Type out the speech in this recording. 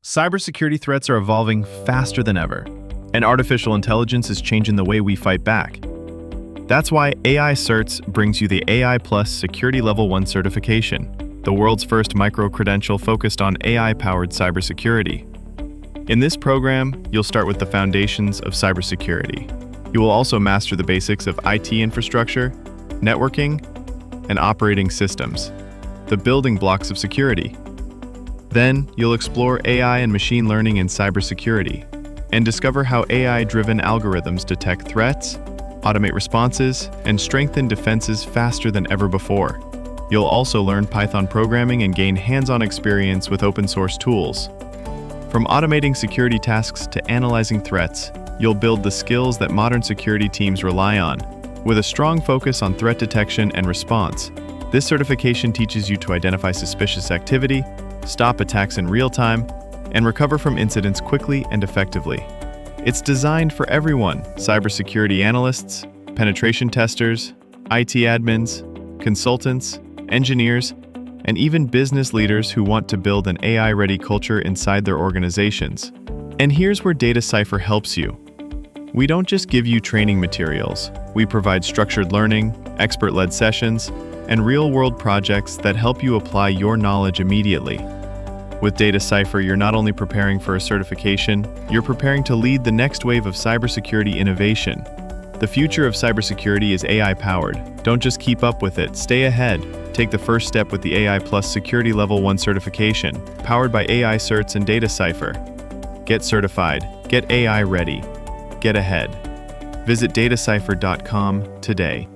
Cybersecurity threats are evolving faster than ever, and artificial intelligence is changing the way we fight back. That's why AI CERTs brings you the AI Plus Security Level 1 certification, the world's first micro-credential focused on AI-powered cybersecurity. In this program, you'll start with the foundations of cybersecurity. You will also master the basics of IT infrastructure, networking, and operating systems, the building blocks of security. Then, you'll explore AI and machine learning in cybersecurity and discover how AI-driven algorithms detect threats, automate responses, and strengthen defenses faster than ever before. You'll also learn Python programming and gain hands-on experience with open-source tools. From automating security tasks to analyzing threats, you'll build the skills that modern security teams rely on. With a strong focus on threat detection and response, this certification teaches you to identify suspicious activity, stop attacks in real time, and recover from incidents quickly and effectively. It's designed for everyone: cybersecurity analysts, penetration testers, IT admins, consultants, engineers, and even business leaders who want to build an AI-ready culture inside their organizations. And here's where Datacipher helps you. We don't just give you training materials. We provide structured learning, expert-led sessions, and real-world projects that help you apply your knowledge immediately. With Datacipher, you're not only preparing for a certification, you're preparing to lead the next wave of cybersecurity innovation. The future of cybersecurity is AI-powered. Don't just keep up with it, stay ahead. Take the first step with the AI Plus Security Level 1 certification, powered by AI CERTs and Datacipher. Get certified, get AI ready, get ahead. Visit datacipher.com today.